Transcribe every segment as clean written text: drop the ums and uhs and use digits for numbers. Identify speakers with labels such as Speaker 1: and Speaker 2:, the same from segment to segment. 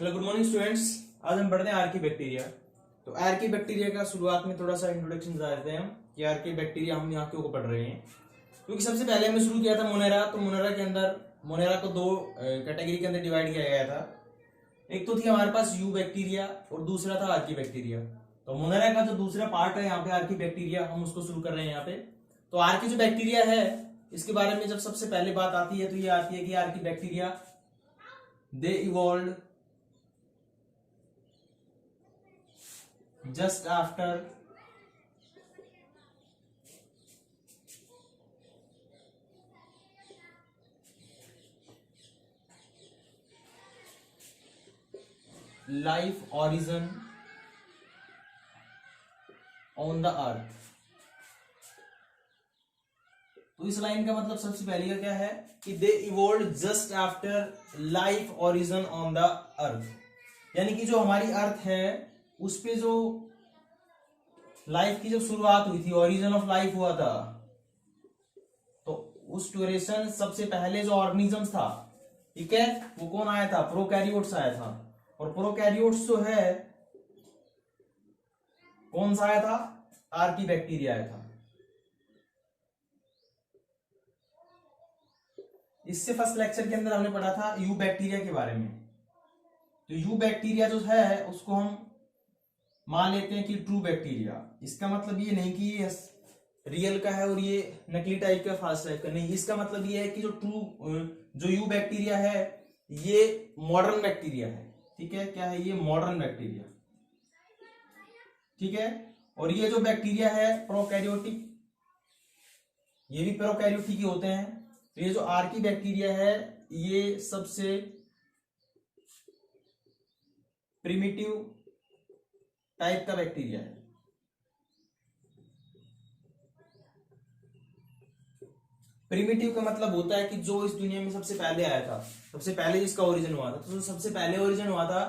Speaker 1: Hello good morning students. आज हम पढ़ते हैं आर्की बैक्टीरिया। तो आर्की बैक्टीरिया का शुरुआत में थोड़ा सा इंट्रोडक्शन देते हैं हम कि आर्की बैक्टीरिया हम यहाँ क्यों पढ़ रहे हैं। क्योंकि सबसे पहले हमने शुरू किया था मोनेरा। तो मोनेरा के अंदर मोनेरा को दो कैटेगरी के अंदर डिवाइड किया गया था। एक तो थी हमारे पास यू बैक्टीरिया और दूसरा था आर्की बैक्टीरिया। तो मोनेरा का जो दूसरा पार्ट है यहाँ पे आर्की बैक्टीरिया, हम उसको शुरू कर रहे हैं यहाँ पे। तो आर्की जो बैक्टीरिया है इसके बारे में जब सबसे पहले बात आती है तो ये आती है कि Archie bacteria they evolve just after life origin on the earth। तो इस लाइन का मतलब सबसे पहले का क्या है कि they evolve just after life origin on the earth, यानी कि जो हमारी अर्थ है उस पे जो लाइफ की जब शुरुआत हुई थी, ओरिजिन ऑफ लाइफ हुआ था, तो उस ड्यूरेशन सबसे पहले जो ऑर्गेनिजम्स था, ठीक है, वो कौन आया था? प्रोकैरियोट्स आया था। और प्रोकैरियोट्स जो है कौन सा आया था? आर्की बैक्टीरिया आया था। इससे फर्स्ट लेक्चर के अंदर हमने पढ़ा था यू बैक्टीरिया के बारे में। तो यू बैक्टीरिया जो है उसको हम मान लेते हैं कि ट्रू बैक्टीरिया। इसका मतलब ये नहीं कि ये रियल का है और ये नकली टाइप का फास्ट टाइप का नहीं। इसका मतलब ये है कि जो यू बैक्टीरिया है ये मॉडर्न बैक्टीरिया है। ठीक है, क्या है ये? Modern bacteria. ठीक है, और ये जो बैक्टीरिया है प्रोकैरियोटिक, ये भी प्रोकैरियोटिक ही होते हैं। तो ये जो आर्की बैक्टीरिया है ये सबसे प्रिमिटिव टाइप का बैक्टीरिया है। प्रिमिटिव का मतलब होता है कि जो इस दुनिया में सबसे पहले आया था, सबसे पहले जिसका ओरिजिन हुआ था। तो जो सबसे पहले ओरिजिन हुआ था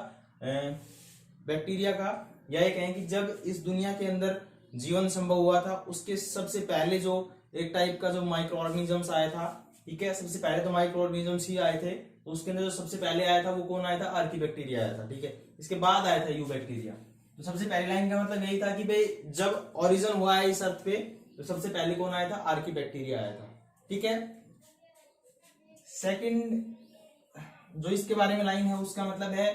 Speaker 1: बैक्टीरिया का, या ये कहें कि जब इस दुनिया के अंदर जीवन संभव हुआ था उसके सबसे पहले जो एक टाइप का जो माइक्रो ऑर्गेनिजम्स आया था, ठीक है, सबसे पहले तो माइक्रो ऑर्गेनिजम्स ही आए थे। तो उसके अंदर जो सबसे पहले आया था वो कौन आया था? आर्की बैक्टीरिया आया था। ठीक है, इसके बाद आया था यू बैक्टीरिया। तो सबसे पहली लाइन का मतलब यही था कि भाई जब ओरिजिन हुआ है इस अर्थ पे तो सबसे पहले कौन आया था? आर्की बैक्टीरिया आया था। ठीक है, सेकंड जो इसके बारे में लाइन है उसका मतलब है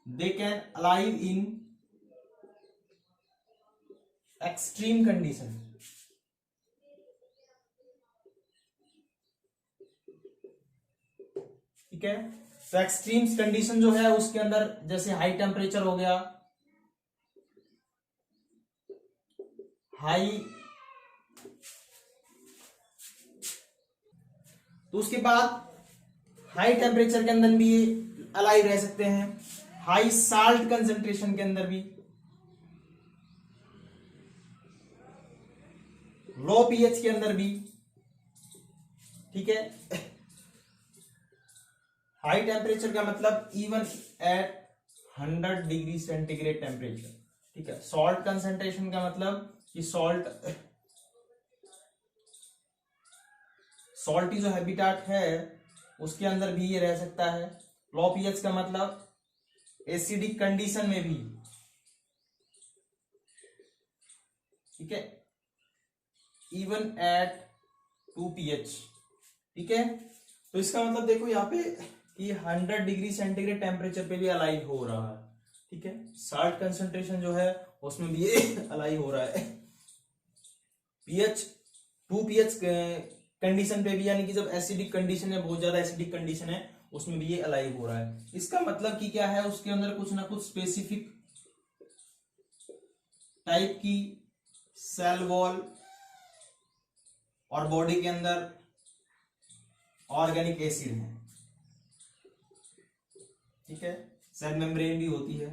Speaker 1: they can alive in extreme condition. ठीक है, तो एक्सट्रीम कंडीशन जो है उसके अंदर जैसे हाई टेम्परेचर हो गया, हाई, तो उसके बाद हाई टेम्परेचर के अंदर भी ये अलाइव रह सकते हैं, हाई साल्ट कंसेंट्रेशन के अंदर भी, लो पीएच के अंदर भी। ठीक है, हाई टेम्परेचर का मतलब even at 100 degree centigrade temperature. ठीक है, सॉल्ट कंसेंट्रेशन का मतलब कि सॉल्टी जो हैबिटाट है उसके अंदर भी ये रह सकता है। लो पीएच का मतलब एसिडिक कंडीशन में भी। ठीक है, इवन एट 2 pH। ठीक है, तो इसका मतलब देखो यहाँ पे कि 100 डिग्री सेंटीग्रेड टेम्परेचर पे भी अलाइव हो रहा है। ठीक है, साल्ट कंसंट्रेशन जो है उसमें भी ये अलाइव हो रहा है। पीएच 2 pH कंडीशन पे भी, यानी कि जब एसिडिक कंडीशन है, बहुत ज्यादा एसिडिक कंडीशन है, उसमें भी ये अलाइव हो रहा है। इसका मतलब कि क्या है? उसके अंदर कुछ ना कुछ स्पेसिफिक टाइप की सेल वॉल और बॉडी के अंदर ऑर्गेनिक एसिड है। ठीक है, सेल मेम्ब्रेन भी होती है।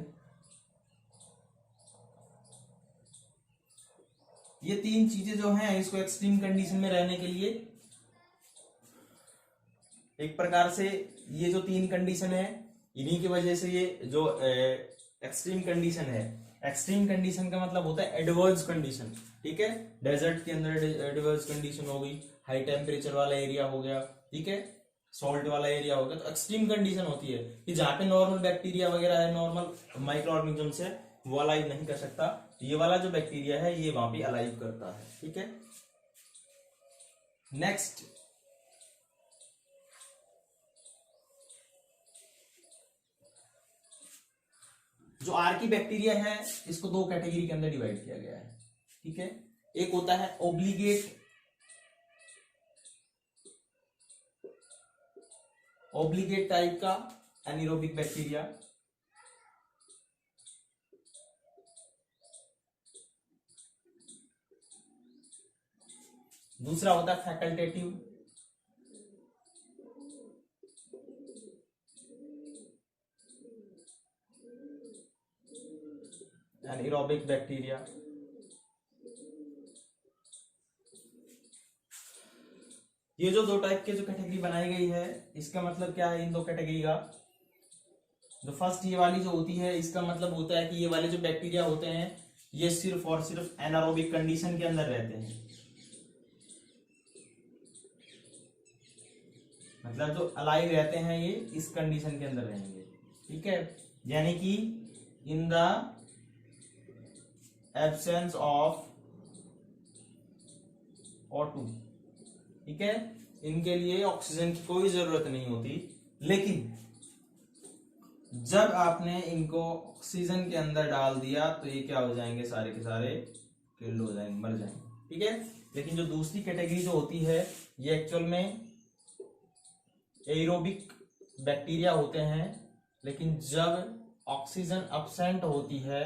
Speaker 1: ये तीन चीजें जो हैं इसको एक्सट्रीम कंडीशन में रहने के लिए, एक प्रकार से ये जो तीन कंडीशन है इन्हीं की वजह से ये जो एक्सट्रीम कंडीशन है, एक्सट्रीम कंडीशन का मतलब होता है एडवर्स कंडीशन। ठीक है, डेजर्ट के अंदर एडवर्स कंडीशन हो गई, हाई टेम्परेचर वाला एरिया हो गया। ठीक है, सॉल्ट वाला एरिया हो गया, तो एक्सट्रीम कंडीशन होती है कि जहां पे नॉर्मल बैक्टीरिया वगैरह है, नॉर्मल माइक्रो ऑर्गेनिजम्स है, वो अलाइव नहीं कर सकता। ये वाला जो बैक्टीरिया है ये वहां पे अलाइव करता है। ठीक है, नेक्स्ट जो आर्की बैक्टीरिया है इसको दो कैटेगरी के अंदर डिवाइड किया गया है। ठीक है, एक होता है ओब्लिगेट टाइप का एनारोबिक बैक्टीरिया, दूसरा होता है फैकल्टेटिव एनारोबिक बैक्टीरिया। ये जो दो टाइप के जो कैटेगरी बनाई गई है, इसका मतलब क्या है इन दो कैटेगरी का? जो फर्स्ट ये वाली जो होती है, इसका मतलब होता है कि ये वाले जो बैक्टीरिया होते हैं ये सिर्फ और सिर्फ एनारोबिक कंडीशन के अंदर रहते हैं, मतलब जो अलाइव रहते हैं ये इस कंडीशन के अंदर रहेंगे। ठीक है, यानी कि in the absence of O2। ठीक है, इनके लिए ऑक्सीजन की कोई जरूरत नहीं होती, लेकिन जब आपने इनको ऑक्सीजन के अंदर डाल दिया तो ये क्या हो जाएंगे, सारे के सारे किल हो जाएंगे, मर जाएंगे। ठीक है, लेकिन जो दूसरी कैटेगरी जो होती है ये एक्चुअल में एरोबिक बैक्टीरिया होते हैं, लेकिन जब ऑक्सीजन अब्सेंट होती है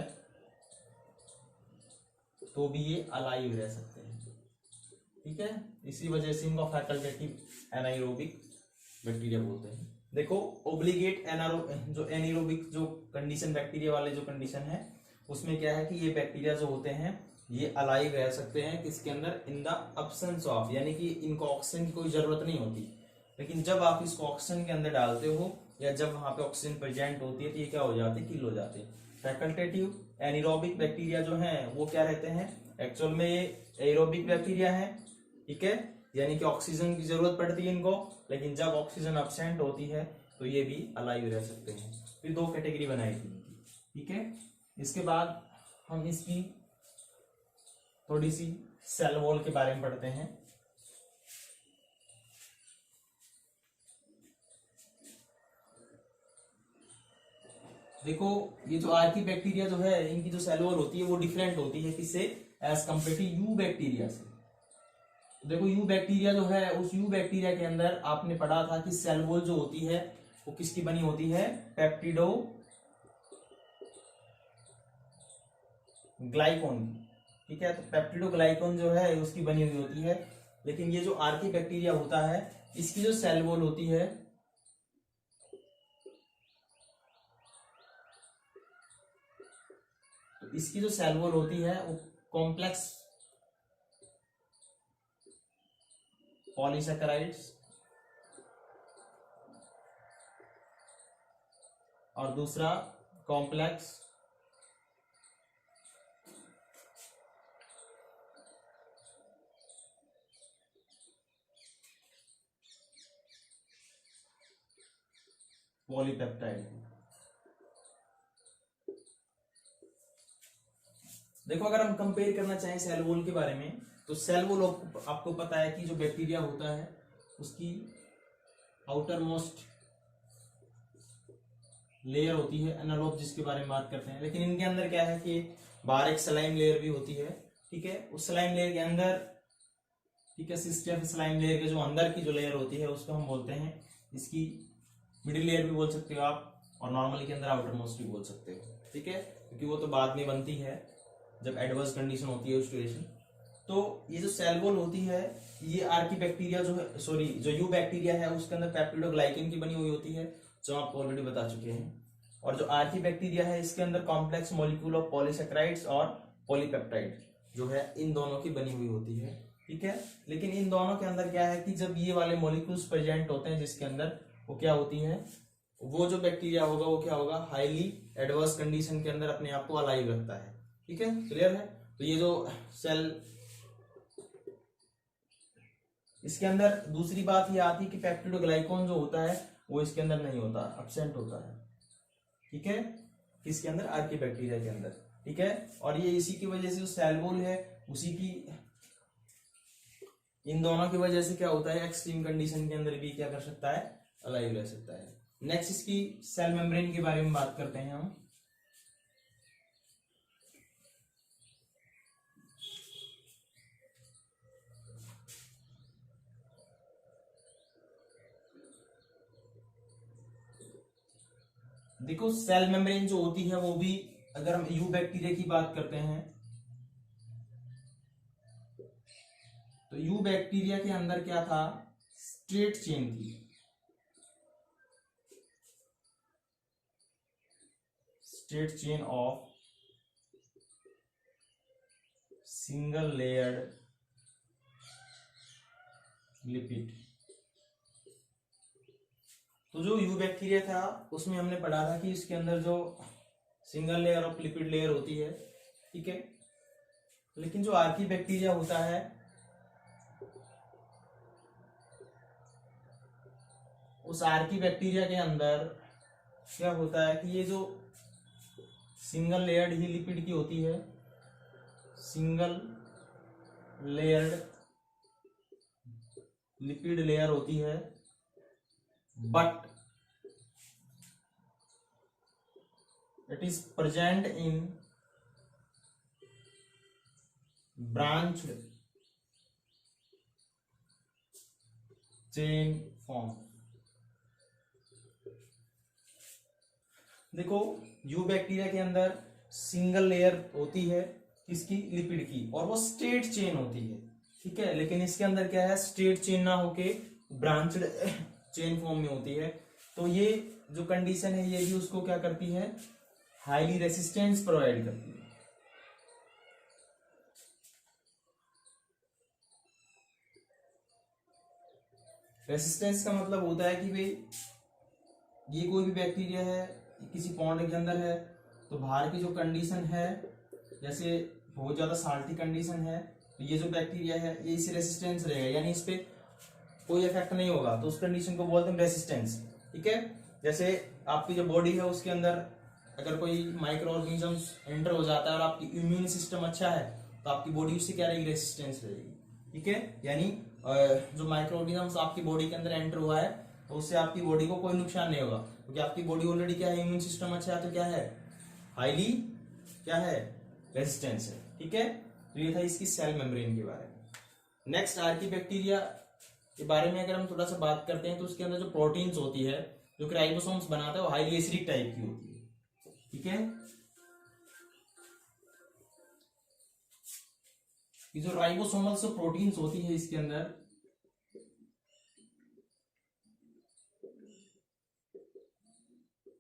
Speaker 1: तो भी ये अलाइव रह सकते हैं। ठीक है, इसी वजह से इनको फैकल्टेटिव एनारोबिक बैक्टीरिया बोलते हैं। देखो ओब्लिगेट जो एनारोबिक जो कंडीशन बैक्टीरिया वाले जो कंडीशन है उसमें क्या है कि ये बैक्टीरिया जो होते हैं ये अलाइव रह सकते हैं किसके अंदर, इन द अब्सेंस ऑफ, यानी कि इनको ऑक्सीजन की कोई जरूरत नहीं होती, लेकिन जब आप इसको ऑक्सीजन के अंदर डालते हो या जब वहां पे ऑक्सीजन प्रेजेंट होती है तो ये क्या हो जाते हैं, किल हो जाते हैं। फैकल्टेटिव एनारोबिक बैक्टीरिया जो है वो क्या रहते हैं, एक्चुअल में ये एरोबिक बैक्टीरिया है। ठीक है, यानी कि ऑक्सीजन की जरूरत पड़ती है इनको, लेकिन जब ऑक्सीजन अब्सेंट होती है तो ये भी अलाइव रह सकते हैं। तो दो कैटेगरी बनाई थी इनकी। ठीक है, इसके बाद हम इसकी थोड़ी सी सेल वॉल के बारे में पढ़ते हैं। देखो ये जो आर्की बैक्टीरिया जो है इनकी जो सेल वॉल होती है वो डिफरेंट होती है किससे, as compare to you bacteria से। देखो यू बैक्टीरिया जो है, उस यू बैक्टीरिया के अंदर आपने पढ़ा था कि सेल वॉल जो होती है वो किसकी बनी होती है, पेप्टिडो ग्लाइकोन। ठीक है, तो पेप्टिडो ग्लाइकोन जो है उसकी बनी हुई होती है, लेकिन ये जो आर्की बैक्टीरिया होता है इसकी जो सेल वॉल होती है तो इसकी जो सेल वॉल होती है वो कॉम्प्लेक्स पॉलीसैकेराइड्स और दूसरा कॉम्प्लेक्स पॉलीपेप्टाइड। देखो अगर हम कंपेयर करना चाहें सेल वॉल के बारे में तो सेल वॉल आपको पता है कि जो बैक्टीरिया होता है उसकी आउटर मोस्ट लेयर होती है एनारोब, जिसके बारे में बात करते हैं, लेकिन इनके अंदर क्या है कि बाहर एक स्लाइम लेयर भी होती है। ठीक है, उस स्लाइम लेयर के अंदर, ठीक है, सिस्टम स्लाइम लेयर के जो अंदर की जो लेयर होती है उसको हम बोलते हैं, इसकी मिडिल लेयर भी बोल सकते हो आप, और नॉर्मली के अंदर आउटर मोस्ट भी बोल सकते हो। ठीक है, क्योंकि वो तो बाद में बनती है जब एडवर्स कंडीशन होती है सिचुएशन। तो ये जो सेल वॉल होती है ये आर्की बैक्टीरिया जो है, सॉरी जो यू बैक्टीरिया है उसके अंदर पेप्टिडोग्लाइकेन की बनी हुई होती है, जो आपको ऑलरेडी बता चुके हैं। और जो आर्की बैक्टीरिया है इसके अंदर कॉम्प्लेक्स मॉलिक्यूल ऑफ पॉलीसैकेराइड्स और पॉलीपेप्टाइड जो है इन दोनों की बनी हुई होती है। ठीक है, लेकिन इन दोनों के अंदर क्या है कि जब ये वाले मॉलिक्यूल्स प्रेजेंट होते हैं जिसके अंदर, वो क्या होती है, वो जो बैक्टीरिया होगा वो क्या होगा, हाईली एडवर्स कंडीशन के अंदर अपने आप को अलाइव रखता है। ठीक है, क्लियर है। तो ये जो सेल इसके अंदर दूसरी बात ये आती है कि पेप्टिडोग्लाइकॉन जो होता है वो इसके अंदर नहीं होता, अब्सेंट होता है। ठीक है, किसके अंदर? आर्कीबैक्टीरिया के अंदर। ठीक है, और ये इसी की वजह से जो सेल वॉल है उसी की, इन दोनों की वजह से क्या होता है, एक्सट्रीम कंडीशन के अंदर भी क्या कर सकता है, अलाइव रह सकता है। नेक्स्ट इसकी सेल मेम्ब्रेन के बारे में बात करते हैं हम। देखो सेल मेम्ब्रेन जो होती है वो भी, अगर हम यू बैक्टीरिया की बात करते हैं तो यू बैक्टीरिया के अंदर क्या था, स्ट्रेट चेन थी, straight chain of single layered lipid. तो जो यू बैक्टीरिया था उसमें हमने पढ़ा था कि इसके अंदर जो single layer of lipid layer होती है। ठीक है, लेकिन जो आर्की बैक्टीरिया होता है उस आर्की बैक्टीरिया के अंदर क्या होता है कि ये जो सिंगल लेयर्ड ही लिपिड की होती है, सिंगल लेयर्ड लिपिड लेयर होती है, but it is present in branched chain form। देखो यू बैक्टीरिया के अंदर सिंगल लेयर होती है किसकी, लिपिड की, और वो स्ट्रेट चेन होती है। ठीक है, लेकिन इसके अंदर क्या है, स्ट्रेट चेन ना होके ब्रांच्ड चेन फॉर्म में होती है। तो ये जो कंडीशन है ये भी उसको क्या करती है, हाईली रेसिस्टेंस प्रोवाइड करती है। रेसिस्टेंस का मतलब होता है कि भाई ये कोई भी बैक्टीरिया है किसी पॉन्ड के अंदर है तो बाहर की जो कंडीशन है, जैसे बहुत ज्यादा साल्टी कंडीशन है तो ये जो बैक्टीरिया है ये इसी रेसिस्टेंस रहेगा, यानी इस पे कोई इफेक्ट नहीं होगा, तो उस कंडीशन को बोलते हैं रेसिस्टेंस। ठीक है, जैसे आपकी जो बॉडी है उसके अंदर अगर कोई माइक्रो ऑर्गेनिजम्स एंटर हो जाता है और आपकी इम्यून सिस्टम अच्छा है तो आपकी बॉडी उससे क्या रहेगी, रेसिस्टेंस रहेगी। ठीक है, यानी जो माइक्रो ऑर्गेनिजम्स आपकी बॉडी के अंदर एंटर हुआ है तो उससे आपकी बॉडी को कोई नुकसान नहीं होगा, क्योंकि आपकी बॉडी ऑलरेडी क्या है, इम्यून सिस्टम अच्छा है, तो क्या है, हाईली क्या है, रेजिस्टेंस है। ठीक है, तो ये था इसकी सेल मेम्ब्रेन के बारे में। नेक्स्ट आर्की बैक्टीरिया के बारे में अगर हम थोड़ा सा बात करते हैं तो उसके अंदर जो प्रोटीन्स होती है जो राइबोसोम्स बनाता है वो हाईली एसिडिक टाइप की होती है। ठीक है, ये जो राइबोसोमल से प्रोटीन्स होती है इसके अंदर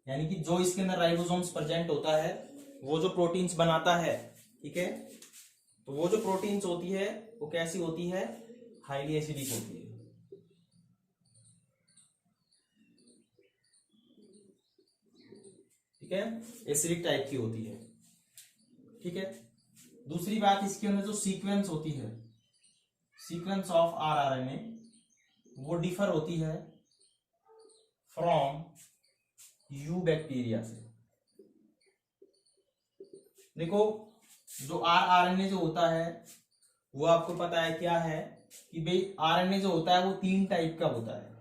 Speaker 1: यानी कि जो इसके अंदर राइबोसोम्स प्रेजेंट होता है वो जो प्रोटीन्स बनाता है। ठीक है, तो वो जो प्रोटीन्स होती है वो कैसी होती है, हाईली एसिडिक होती है। ठीक है, एसिडिक टाइप की होती है। ठीक है, दूसरी बात इसके अंदर जो सीक्वेंस होती है, सीक्वेंस ऑफ आरआरएनए, वो डिफर होती है फ्रॉम यू बैक्टीरिया से। देखो जो आरआरएनए जो होता है वो आपको पता है क्या है कि भाई आरएनए जो होता है वो 3 टाइप का होता है।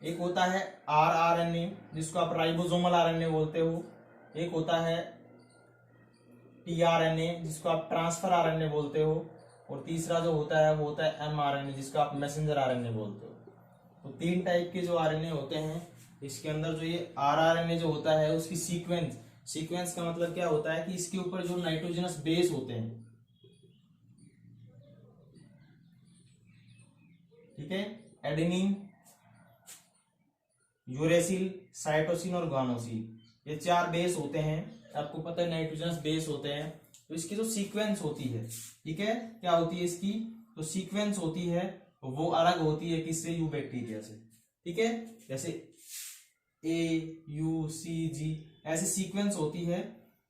Speaker 1: एक होता है आरआरएनए जिसको आप राइबोसोमल आरएनए बोलते हो, एक होता है टीआरएनए जिसको आप ट्रांसफर आरएनए बोलते हो, और तीसरा जो होता है वो होता है एमआरएनए जिसको आप मैसेंजर आरएनए बोलते हो। तो 3 टाइप के जो आरएनए होते हैं इसके अंदर जो ये आरआरएनए जो होता है उसकी सीक्वेंस का मतलब क्या होता है कि इसके ऊपर जो नाइट्रोजनस बेस होते हैं, ठीक है, एडेनिन, यूरेसिल, साइटोसिन और गुआनोसिन, ये 4 बेस होते हैं। आपको पता है नाइट्रोजनस बेस होते हैं, तो इसकी जो सीक्वेंस होती है, ठीक है, क्या होती है इसकी तो सीक्वेंस होती है वो अलग होती है किससे, यू बैक्टीरिया से। ठीक है, जैसे ए यू सी जी ऐसे सीक्वेंस होती है।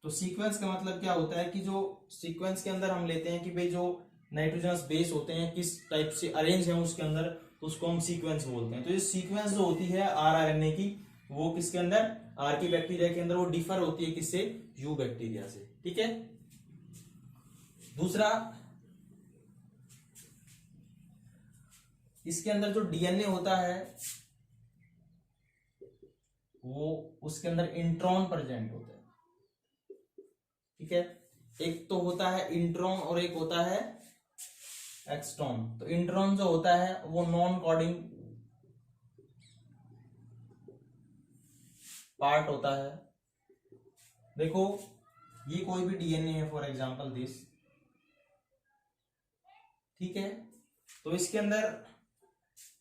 Speaker 1: तो सीक्वेंस का मतलब क्या होता है कि जो सीक्वेंस के अंदर हम लेते हैं कि भाई जो नाइट्रोजनस बेस होते हैं किस टाइप से अरेंज है उसके अंदर, तो उसको हम सीक्वेंस बोलते हैं। तो ये सीक्वेंस जो होती है आरआरएनए की, वो किसके अंदर, आर्की बैक्टीरिया के अंदर वो डिफर होती है किससे, यू बैक्टीरिया से। ठीक है। दूसरा, इसके अंदर जो डीएनए होता है वो उसके अंदर इंट्रॉन प्रेजेंट होता है। ठीक है। एक तो होता है इंट्रॉन और एक होता है एक्सट्रॉन। तो इंट्रॉन जो होता है वो नॉन कोडिंग पार्ट होता है। देखो ये कोई भी डीएनए है, फॉर एग्जांपल दिस। ठीक है। तो इसके अंदर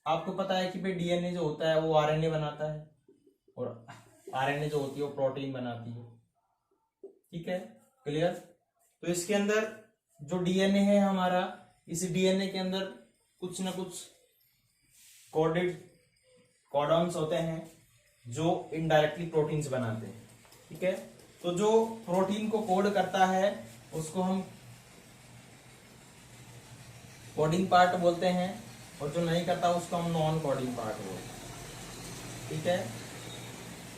Speaker 1: आपको पता है कि भाई डीएनए जो होता है वो आरएनए बनाता है, और आरएनए जो होती है वो प्रोटीन बनाती है। ठीक है, क्लियर। तो इसके अंदर जो डीएनए है हमारा, इस डीएनए के अंदर कुछ ना कुछ कोडेड कोडॉन्स होते हैं जो इनडायरेक्टली प्रोटीन्स बनाते हैं। ठीक है। तो जो प्रोटीन को कोड करता है उसको हम कोडिंग पार्ट बोलते हैं, और जो नहीं करता उसको हम नॉन कोडिंग पार्ट बोलते हैं। ठीक है।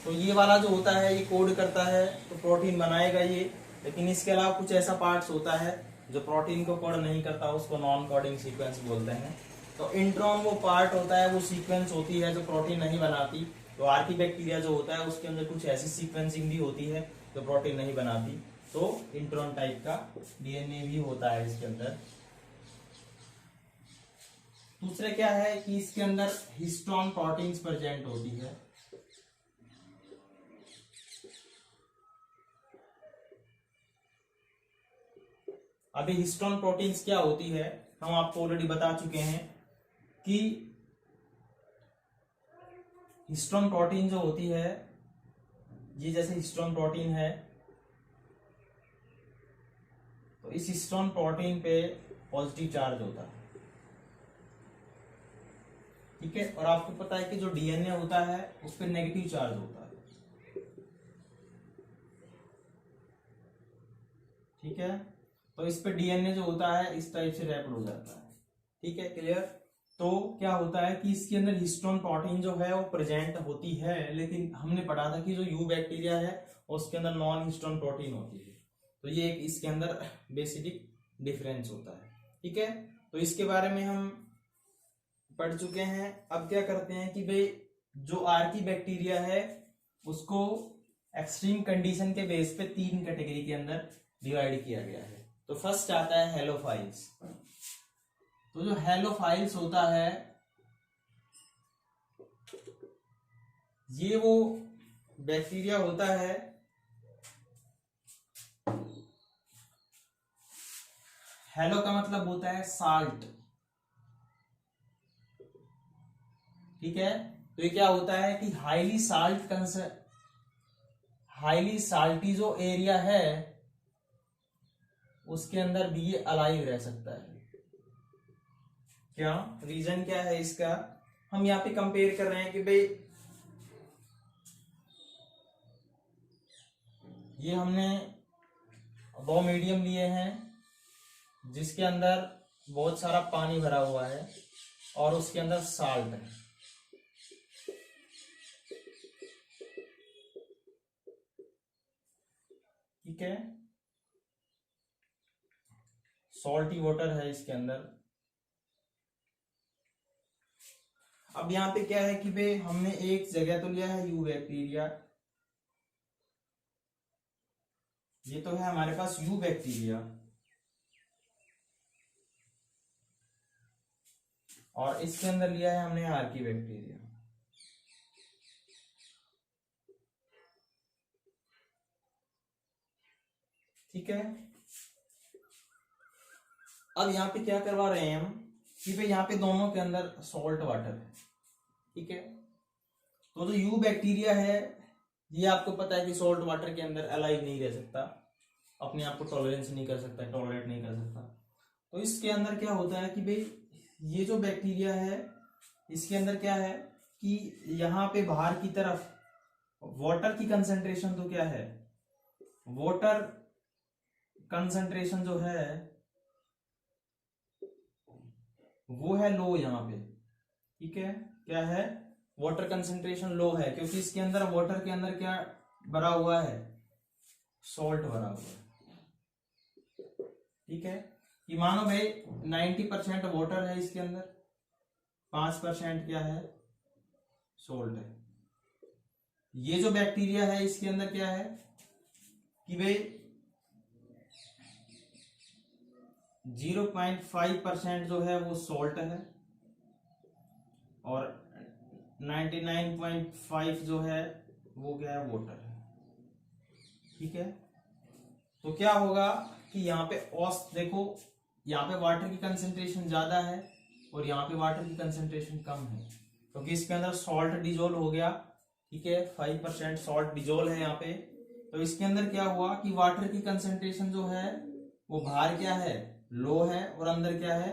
Speaker 1: तो ये वाला जो होता है ये कोड करता है तो प्रोटीन बनाएगा ये, लेकिन इसके अलावा कुछ ऐसा पार्ट्स होता है जो प्रोटीन को कोड नहीं करता, उसको नॉन कोडिंग सीक्वेंस बोलते हैं। तो इंट्रॉन वो पार्ट होता है, वो सीक्वेंस होती है जो प्रोटीन नहीं बनाती। तो आर्की बैक्टीरिया जो होता है उसके अंदर कुछ ऐसी सीक्वेंसिंग भी होती है जो प्रोटीन नहीं बनाती। तो इंट्रॉन टाइप का डीएनए भी होता है इसके अंदर। दूसरे क्या है कि इसके अंदर हिस्टोन प्रोटीन्स प्रेजेंट होती है। अभी हिस्टोन प्रोटीन्स क्या होती है हम आपको ऑलरेडी बता चुके हैं कि हिस्टोन प्रोटीन जो होती है, ये जैसे हिस्टोन प्रोटीन है, तो इस हिस्टोन प्रोटीन पे पॉजिटिव चार्ज होता है। ठीक है। और आपको पता है कि जो डीएनए होता है उस पर नेगेटिव चार्ज होता है। ठीक है। तो इस पे डीएनए जो होता है इस टाइप से रैप्ड हो जाता है। ठीक है, क्लियर। तो क्या होता है कि इसके अंदर हिस्टोन प्रोटीन जो है वो प्रेजेंट होती है, लेकिन हमने पढ़ा था कि जो यू बैक्टीरिया है उसके अंदर नॉन हिस्टोन प्रोटीन होती है। तो ये एक इसके अंदर बेसिक डिफरेंस होता है। ठीक है। तो इसके बारे में हम पढ़ चुके हैं। अब क्या करते हैं कि भाई जो आर्की बैक्टीरिया है उसको एक्सट्रीम कंडीशन के बेस पे 3 कैटेगरी के अंदर डिवाइड किया गया है। तो फर्स्ट आता है हेलोफाइल्स। तो जो हेलोफाइल्स होता है ये वो बैक्टीरिया होता है हेलो का मतलब होता है साल्ट। ठीक है। तो ये क्या होता है कि हाईली साल्टी जो एरिया है उसके अंदर भी ये अलाइव रह सकता है। क्या रीजन क्या है इसका, हम यहाँ पे कंपेयर कर रहे हैं कि भाई ये हमने 2 मीडियम लिए हैं जिसके अंदर बहुत सारा पानी भरा हुआ है और उसके अंदर साल्ट है। ठीक है। सॉल्टी वाटर है इसके अंदर। अब यहाँ पे क्या है कि भाई हमने एक जगह तो लिया है यू बैक्टीरिया, ये तो है हमारे पास यू बैक्टीरिया, और इसके अंदर लिया है हमने आर्की बैक्टीरिया। ठीक है। अब यहाँ पे क्या करवा रहे हैं हम कि भाई यहाँ पे दोनों के अंदर सॉल्ट वाटर है। ठीक है। तो जो यू बैक्टीरिया है ये आपको पता है कि सॉल्ट वाटर के अंदर अलाइव नहीं रह सकता, अपने आप को टॉलरेंस नहीं कर सकता, टॉलरेट नहीं कर सकता। तो इसके अंदर क्या होता है कि भाई ये जो बैक्टीरिया है इसके अंदर क्या है कि यहाँ पे बाहर की तरफ वाटर की कंसंट्रेशन तो क्या है, वाटर कंसंट्रेशन जो है वो है लो यहाँ पे, ठीक है। क्या है, वाटर कंसेंट्रेशन लो है, क्योंकि इसके अंदर वाटर के अंदर क्या भरा हुआ है, सॉल्ट भरा हुआ है, ठीक है। कि मानो भाई 90% वाटर है इसके अंदर, 5% क्या है, सॉल्ट है। ये जो बैक्टीरिया है इसके अंदर क्या है कि भाई 0.5% जो है वो सॉल्ट है और 99.5 जो है वो क्या है, वाटर है, ठीक है। तो क्या होगा कि यहाँ पे औस देखो, यहाँ पे वाटर की कंसेंट्रेशन ज्यादा है और यहाँ पे वाटर की कंसेंट्रेशन कम है, क्योंकि इसके अंदर सॉल्ट डिजोल्व हो गया, ठीक है। 5% सॉल्ट डिजोल्व है यहाँ पे। तो इसके अंदर क्या हुआ कि वाटर की कंसेंट्रेशन जो है वो बाहर क्या है, लो है, और अंदर क्या है,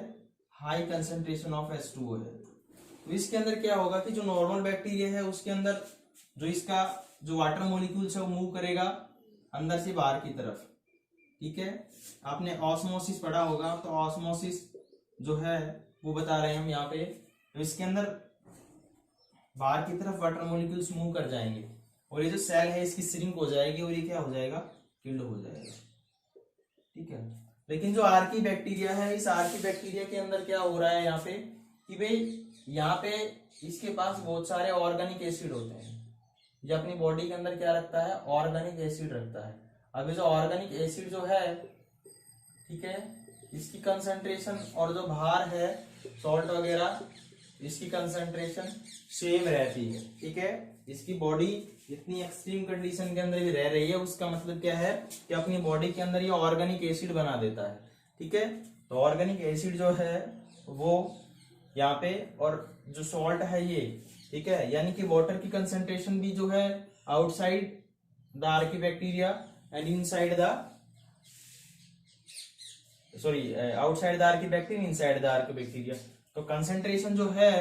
Speaker 1: हाई कंसेंट्रेशन ऑफ H2O है। तो इसके अंदर क्या होगा कि जो नॉर्मल बैक्टीरिया है उसके अंदर जो इसका जो वाटर मॉलिक्यूल्स है वो मूव करेगा अंदर से बाहर की तरफ, ठीक है। आपने ऑस्मोसिस पढ़ा होगा, तो ऑस्मोसिस जो है वो बता रहे हैं हम यहाँ पे। तो इसके अंदर बाहर की तरफ वाटर मॉलिक्यूल्स मूव कर जाएंगे और ये जो सेल है इसकी श्रिंक हो जाएगी और ये क्या हो जाएगा, किल्ड हो जाएगा, ठीक है। लेकिन जो आर्की बैक्टीरिया है, इस आर्की बैक्टीरिया के अंदर क्या हो रहा है यहाँ पे कि भाई यहाँ पे इसके पास बहुत सारे ऑर्गेनिक एसिड होते हैं। ये अपनी बॉडी के अंदर क्या रखता है, ऑर्गेनिक एसिड रखता है। अब ये जो ऑर्गेनिक एसिड जो है, ठीक है, इसकी कंसंट्रेशन और जो बाहर है सॉल्ट वगैरह, इसकी कंसंट्रेशन सेम रहती है, ठीक है। इसकी बॉडी इतनी एक्सट्रीम कंडीशन के अंदर भी रह रही है, उसका मतलब क्या है कि अपनी बॉडी के अंदर ये ऑर्गेनिक एसिड बना देता है, ठीक है। तो ऑर्गेनिक एसिड जो है वो यहाँ पे, और जो सॉल्ट है ये, ठीक है, यानी कि वाटर की कंसंट्रेशन भी जो है outside the Archie bacteria and inside the outside the Archie bacteria, inside the Archie bacteria. तो कंसंट्रेशन जो है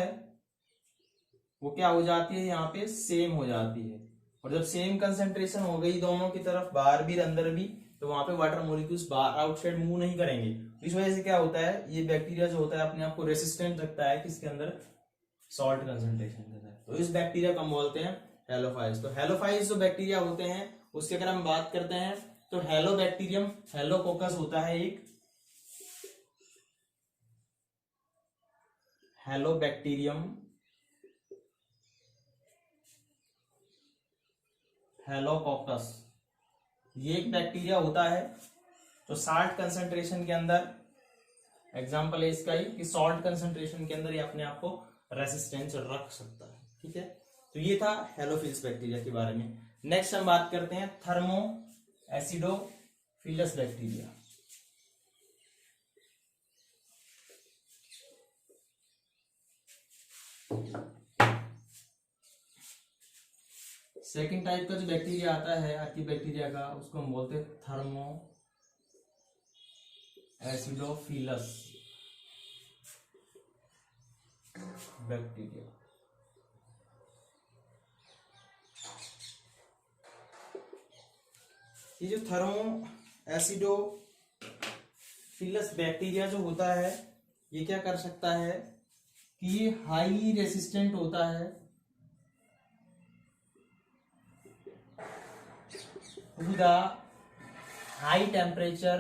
Speaker 1: वो क्या हो जाती है, यहाँ पे सेम हो जाती है। और जब सेम कंसंट्रेशन हो गई दोनों की तरफ, बाहर भी अंदर भी, तो वहां पे वाटर मॉलिक्यूल्स बाहर आउटसाइड मूव नहीं करेंगे। इस वजह से क्या होता है, ये बैक्टीरिया जो होता है अपने आप को रेसिस्टेंट रखता है किसके अंदर, सॉल्ट कंसंट्रेशन के अंदर। तो इस बैक्टीरिया को हम बोलते हैं हेलोफाइल्स। तो हेलोफाइल्स जो बैक्टीरिया होते हैं उसके अगर हम बात करते हैं तो हेलोबैक्टीरियम, हेलोकोकस होता है एक, हेलोबैक्टीरियम, हेलोकोकस, ये एक बैक्टीरिया होता है तो साल्ट कंसंट्रेशन के अंदर, एग्जांपल है इसका ही कि सॉल्ट कंसंट्रेशन के अंदर ये अपने आप को रेसिस्टेंस रख सकता है, ठीक है। तो ये था हेलोफिल्स बैक्टीरिया के बारे में। नेक्स्ट हम बात करते हैं thermo acidophilus bacteria. Second type का जो बैक्टीरिया आता है आर्की बैक्टीरिया का, उसको हम बोलते हैं थर्मो एसिडोफिलस बैक्टीरिया। ये जो थर्मो एसिडोफिलस बैक्टीरिया जो होता है ये क्या कर सकता है कि ये हाईली रेसिस्टेंट होता है to the high temperature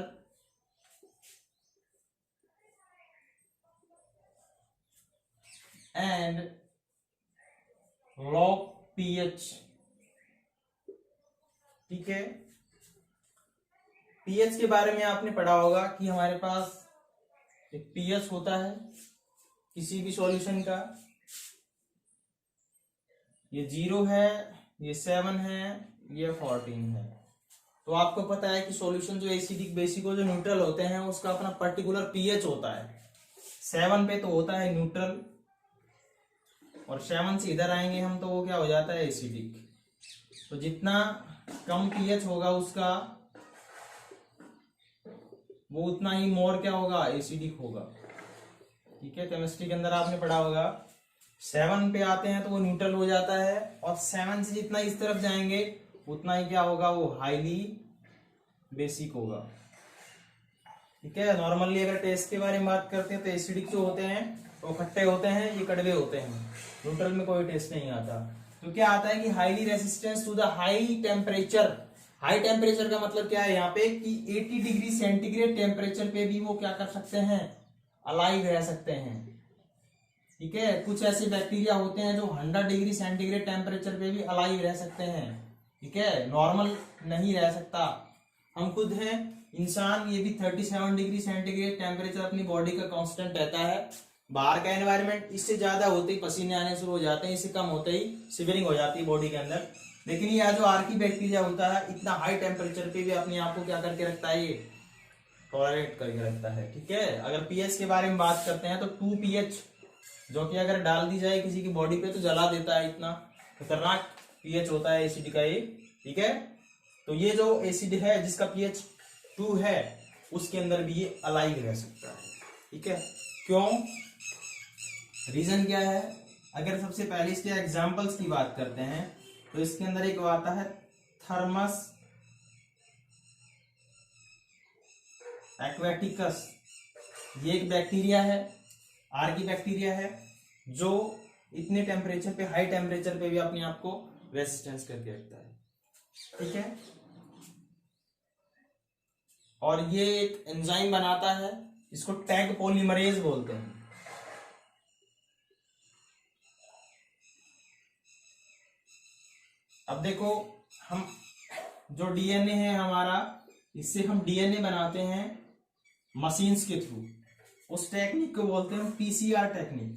Speaker 1: and low pH, ठीक है। पीएच के बारे में आपने पढ़ा होगा कि हमारे पास एक पीएच होता है किसी भी सॉल्यूशन का, ये 0 है, ये 7 है, ये 14 है। तो आपको पता है कि सॉल्यूशन जो एसिडिक, बेसिक और जो न्यूट्रल होते हैं उसका अपना पर्टिकुलर पीएच होता है। 7 पे तो होता है न्यूट्रल, और 7 से इधर आएंगे हम तो वो क्या हो जाता है एसिडिक। तो जितना कम पीएच होगा उसका वो उतना ही मोर क्या होगा, एसिडिक होगा, ठीक है। केमिस्ट्री के अंदर आपने पढ़ा होगा 7 पे आते हैं तो वो न्यूट्रल हो जाता है, और 7 से जितना इस तरफ जाएंगे उतना ही क्या होगा, वो हाईली बेसिक होगा, ठीक है। नॉर्मली अगर टेस्ट के बारे में बात करते हैं तो एसिडिक जो होते हैं वो खट्टे होते हैं, ये कड़वे होते हैं, न्यूट्रल में कोई टेस्ट नहीं आता। तो क्या आता है कि highly resistance to the high temperature. High temperature का मतलब क्या है यहाँ पे कि 80 डिग्री सेंटीग्रेड टेम्परेचर पे भी वो क्या कर सकते हैं, अलाइव रह सकते हैं। ठीक है, कुछ ऐसे बैक्टीरिया होते हैं जो 100 डिग्री सेंटीग्रेड टेम्परेचर पे भी अलाइव रह सकते हैं। ठीक है, नॉर्मल नहीं रह सकता। हम खुद हैं इंसान, ये भी 37 डिग्री सेंटीग्रेड टेम्परेचर अपनी बॉडी का कांस्टेंट रहता है। बाहर का एनवायरनमेंट इससे ज्यादा होते ही पसीने आने शुरू हो जाते हैं, इससे कम होते ही शिवरिंग हो जाती है बॉडी के अंदर। लेकिन ये जो आर्की बैक्टीरिया होता है इतना हाई टेम्परेचर पे भी अपने आप को क्या करके रखता है, ये टॉलरेट करके रखता है। ठीक है, अगर पीएच के बारे में बात करते हैं तो 2 पीएच जो कि अगर डाल दी जाए किसी की बॉडी पे तो जला देता है, इतना खतरनाक पीएच होता है एसिड का ये। ठीक है, तो ये जो एसिड है जिसका पीएच 2 है उसके अंदर भी ये अलाइव रह सकता है। ठीक है, क्यों, रीजन क्या है? अगर सबसे पहले इसके एग्जांपल्स की बात करते हैं तो इसके अंदर एक आता है थर्मस एक्वेटिकस। ये एक बैक्टीरिया है, आर्की बैक्टीरिया है, जो इतने टेम्परेचर पे, हाई टेम्परेचर पे भी अपने आप को रेसिस्टेंस करके रखता है। ठीक है, और ये एक एंजाइम बनाता है, इसको टैग पॉलीमरेज बोलते हैं। अब देखो, हम जो डीएनए है हमारा, इससे हम डीएनए बनाते हैं मशीन्स के थ्रू। उस टेक्निक को बोलते हैं पीसीआर टेक्निक।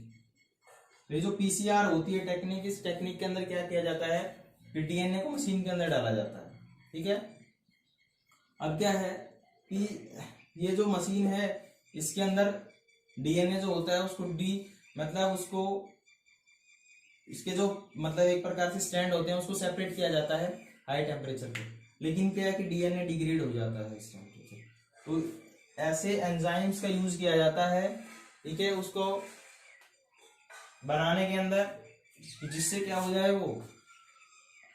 Speaker 1: तो ये जो पीसीआर होती है टेक्निक, इस टेक्निक के अंदर क्या किया जाता है कि डीएनए को मशीन के अंदर डाला जाता है। ठीक है, अब क्या है कि ये जो मशीन है इसके अंदर डीएनए जो होता है उसको उसको इसके जो एक प्रकार से स्टैंड होते हैं उसको सेपरेट किया जाता है हाई टेम्परेचर पे। लेकिन क्या है कि डीएनए डिग्रेड हो जाता है इस टेम्परेचर। तो ऐसे एंजाइम्स का यूज किया जाता है, ठीक है, उसको बनाने के अंदर, जिससे क्या हो जाए, वो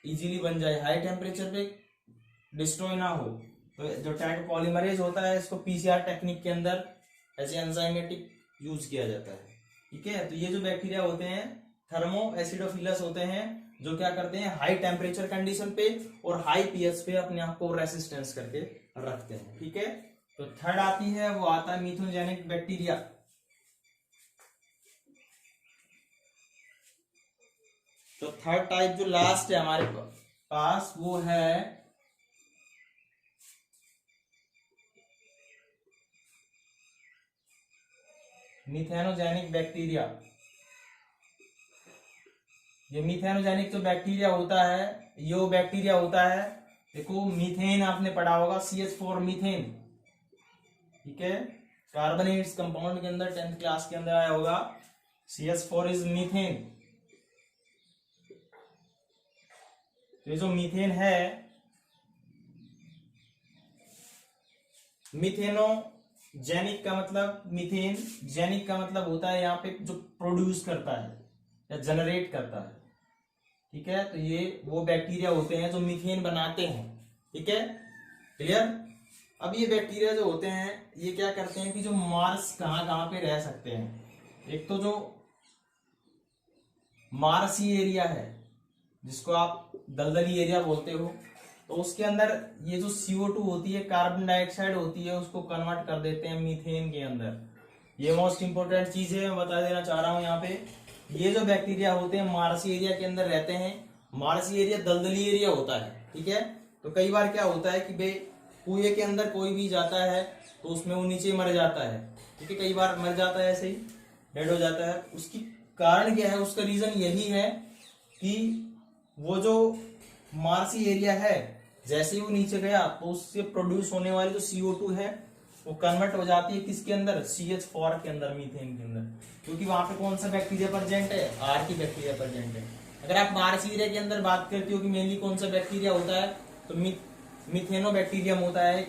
Speaker 1: इजीली बन जाए, हाई टेम्परेचर पे डिस्ट्रॉय ना हो। तो जो टैग पॉलीमरेज होता है इसको पीसीआर टेक्निक के अंदर ऐसे एंजाइमेटिक यूज किया जाता है। ठीक है, तो ये जो बैक्टीरिया होते हैं थर्मो एसिडोफिलस होते हैं, जो क्या करते हैं हाई टेम्परेचर कंडीशन पे और हाई पीएच पे अपने आप को रेसिस्टेंस करके रखते हैं। ठीक है, तो थर्ड आती है, वो आता है मिथोजेनिक बैक्टीरिया। तो थर्ड टाइप जो लास्ट है हमारे पास वो है मिथेनोजेनिक बैक्टीरिया। ये मिथेनोजेनिक जो बैक्टीरिया होता है, ये वो बैक्टीरिया होता है, देखो मीथेन आपने पढ़ा होगा, CH4 मीथेन। ठीक है, कार्बोनेट्स कंपाउंड के अंदर 10th क्लास के अंदर आया होगा, CH4 इज मीथेन। तो ये जो मीथेन है, मिथेनोजेनिक का मतलब, मीथेन जेनिक का मतलब होता है यहाँ पे जो प्रोड्यूस करता है या जनरेट करता है। ठीक है, तो ये वो बैक्टीरिया होते हैं जो मीथेन बनाते हैं। ठीक है, क्लियर। अब ये बैक्टीरिया जो होते हैं ये क्या करते हैं कि जो मार्स कहाँ पे रह सकते हैं, एक तो जो मार्सी एरिया है जिसको आप दलदली एरिया बोलते हो, तो उसके अंदर ये जो CO2 होती है, कार्बन डाइऑक्साइड होती है, उसको कन्वर्ट कर देते हैं मीथेन के अंदर। ये मोस्ट इंपोर्टेंट चीज है, मैं बता देना चाह रहा हूं यहाँ पे। ये जो बैक्टीरिया होते हैं मार्सी एरिया के अंदर रहते हैं। मार्सी एरिया दलदली एरिया होता है। ठीक है, तो कई बार क्या होता है कि भाई कुएं के अंदर कोई भी जाता है तो उसमें वो नीचे मर जाता है। ठीक है, कई बार मर जाता है, ऐसे ही डेड हो जाता है। उसकी कारण क्या है, उसका रीजन यही है कि वो जो मार्सी एरिया है, जैसे ही वो नीचे गया तो उससे प्रोड्यूस होने वाली जो CO2 है वो कन्वर्ट हो जाती है किसके अंदर, CH4 के अंदर, मीथेन के अंदर। क्योंकि वहां पे कौन सा बैक्टीरिया प्रेजेंट है, आर्की बैक्टीरिया प्रेजेंट है। अगर आप मार्सी एरिया के अंदर बात करते हो कि मेनली कौन सा बैक्टीरिया होता है, तो मिथेनोबैक्टीरियम होता है।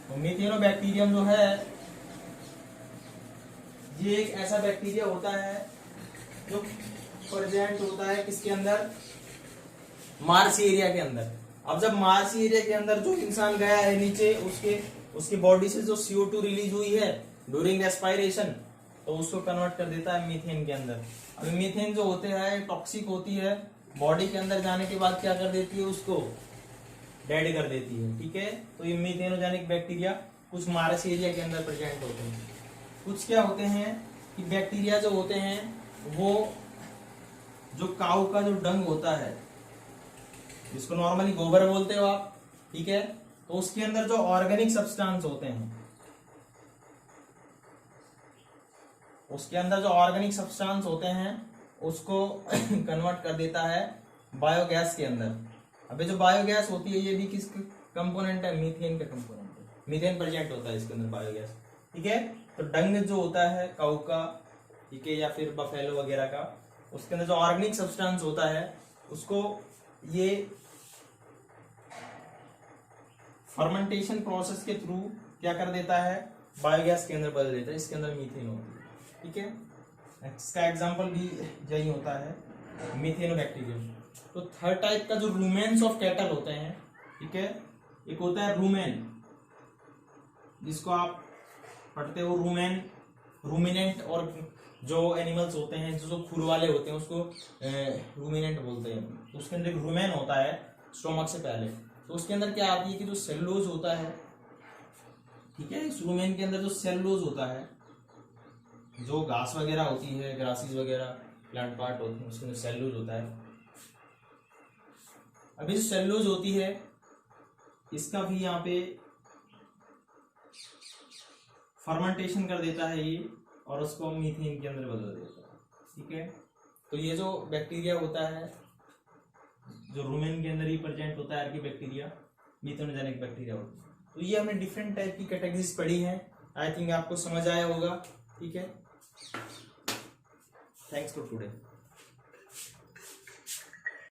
Speaker 1: तो मिथेनोबैक्टीरियम जो है ये एक ऐसा बैक्टीरिया होता है जो प्रेजेंट होता है किसके अंदर, मार्सी एरिया के अंदर। अब जब मार्सी एरिया के अंदर जो इंसान गया है नीचे, उसके उसकी बॉडी से जो CO2 रिलीज हुई है ड्यूरिंग रेस्पायरेशन, तो उसको कन्वर्ट कर देता है मीथेन के अंदर। अब मीथेन जो होते हैं टॉक्सिक होती है, बॉडी के अंदर जाने के बाद क्या कर देती है, उसको डेड कर देती है। ठीक है, तो ये मीथेनोजेनिक बैक्टीरिया कुछ मारस एरिया के अंदर प्रेजेंट होते हैं। कुछ क्या होते हैं कि बैक्टीरिया जो होते हैं वो जो काऊ का जो डंग होता है, जिसको नॉर्मली गोबर बोलते हो आप, ठीक है, तो उसके अंदर जो ऑर्गेनिक सब्सटेंस होते हैं, उसके अंदर जो ऑर्गेनिक सब्सटेंस होते हैं उसको कन्वर्ट कर देता है बायोगैस के अंदर। अबे जो बायोगैस होती है ये भी किस कंपोनेंट है, मीथेन का कंपोनेंट है, मीथेन प्रेजेंट होता है इसके अंदर बायोगैस। ठीक है, तो डंग जो होता है काऊ का, ठीक है, या फिर बफेलो वगैरह का, उसके अंदर जो ऑर्गेनिक सब्सटेंस होता है उसको ये फर्मेंटेशन प्रोसेस के थ्रू क्या कर देता है, बायोगैस के अंदर बदल देता है, इसके अंदर मीथेन होती है। ठीक है, इसका एग्जांपल भी यही होता है, मीथेनोबैक्टीरियम। तो थर्ड टाइप का जो रूमेन्स ऑफ कैटल होते हैं, ठीक है, एक होता है रूमेन, जिसको आप पढ़ते हो रूमेन, रूमिनेंट, और जो एनिमल्स होते हैं जो खुर वाले होते हैं उसको रूमिनेंट बोलते हैं। तो उसके अंदर एक रूमेन होता है स्टोमक से पहले, तो उसके अंदर क्या आती है कि जो सेलुलोज होता है, ठीक है, इस रूमेन के अंदर जो सेलुलोज होता है, जो घास वगैरह होती है, ग्रासेस वगैरह प्लांट पार्ट होते हैं, उसके अंदर सेलुलोज होता है। अभी जो सेलुलोज होती है इसका भी यहाँ पे फर्मेंटेशन कर देता है ये, और उसको मीथेन के अंदर बदल देता है। ठीक है, तो ये जो बैक्टीरिया होता है जो रूमेन के अंदर ही प्रेजेंट होता है, बैक्टीरिया मीथेनोजेनिक बैक्टीरिया होता है। तो ये हमने डिफरेंट टाइप की कैटेगरीज पढ़ी हैं, आई थिंक आपको समझ आया होगा। ठीक है, थैंक्स फॉर टुडे।